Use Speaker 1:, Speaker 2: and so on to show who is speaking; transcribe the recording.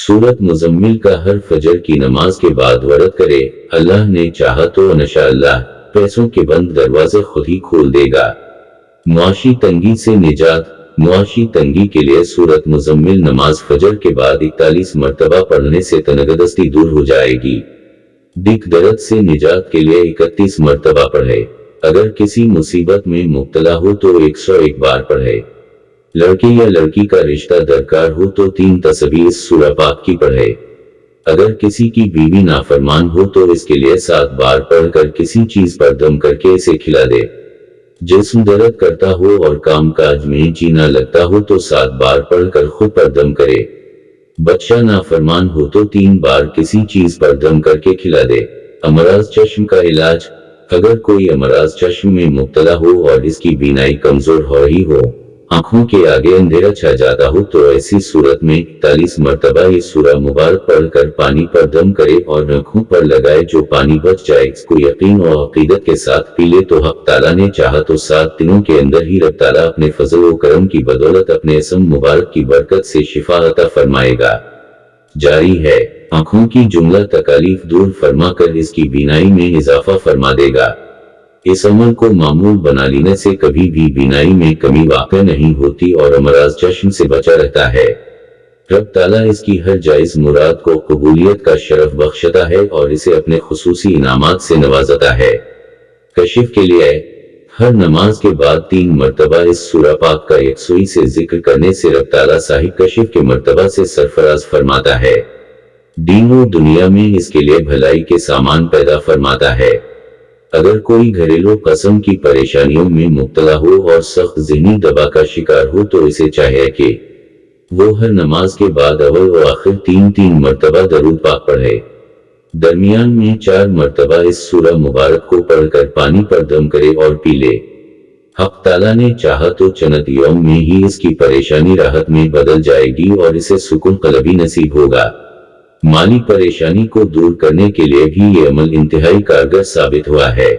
Speaker 1: सूरत मुजम्मिल का हर फजर की नमाज के बाद वर्द करे, अल्लाह ने चाहा तो इंशाअल्लाह पैसों के बंद दरवाजे खुद ही खोल देगा। मुआशी तंगी से निजात। मुआशी तंगी के लिए सूरत मुजम्मिल नमाज फजर के बाद 41 मरतबा पढ़ने से तनगदस्ती दूर हो जाएगी। दिक दर्द से निजात के लिए 31 मरतबा पढ़े। अगर किसी मुसीबत में मुब्तला हो तो 101 बार पढ़े। लड़के या लड़की का रिश्ता दरकार हो तो 3 तस्बीह सूरा पाक की पढ़े। अगर किसी की बीवी नाफरमान हो तो इसके लिए 7 बार पढ़कर किसी चीज पर दम करके इसे खिला दे। जिस्म दर्द करता हो और काम काज में जी ना लगता हो तो 7 बार पढ़कर खुद पर दम करे। बच्चा नाफरमान हो तो 3 बार किसी चीज पर दम करके खिला दे। अमराज चश्म का इलाज। अगर कोई अमराज चश्म में मुब्तला हो और इसकी बीनाई कमजोर हो रही हो, आंखों के आगे अंधेरा छा जाता हो तो ऐसी सूरत में 41 मरतबा ये सूरा मुबारक पढ़कर पानी पर दम करे और आंखों पर लगाए। जो पानी बच जाए इसको यकीन और अकीदत के साथ पी ले तो हक ताला ने चाहा तो 7 दिनों के अंदर ही रब ताला अपने फजल व करम की बदौलत अपने इसम मुबारक की बरकत से शिफा अता फरमाएगा। जारी है, आंखों की जुमला तकालीफ दूर फरमा कर इसकी बीनाई में इजाफा फरमा देगा। इस अमल को मामूल बना लेने से कभी भी बीनाई में कमी वाक़ नहीं होती और अमराज चश्म से बचा रहता है। रब ताला इसकी हर जायज मुराद को कबूलियत का शरफ बख्शता है और इसे अपने खुसूसी इनामात से नवाजता है। कशिफ के लिए हर नमाज के बाद 3 मरतबा इस सूरा पाक का यकसुई से जिक्र करने से रब ताला साहिब कशिफ के मरतबा से सरफराज फरमाता है। दीन और दुनिया में इसके लिए भलाई के सामान पैदा फरमाता है। अगर कोई घरेलू कसम की परेशानियों में मुब्तला हो और सख्त ज़हनी दबा का शिकार हो तो इसे चाहिए कि वो हर नमाज के बाद अव्वल व आखिर 3 मरतबा दरूद पाक पढ़े। दरमियान में 4 मरतबा इस सूरा मुबारक को पढ़कर पानी पर दम करे और पी ले। हक ताला ने चाहा तो चंद यौम में ही इसकी परेशानी राहत में बदल जाएगी और इसे सुकून क़ल्बी नसीब होगा। माली परेशानी को दूर करने के लिए भी ये अमल इंतहाई कारगर साबित हुआ है।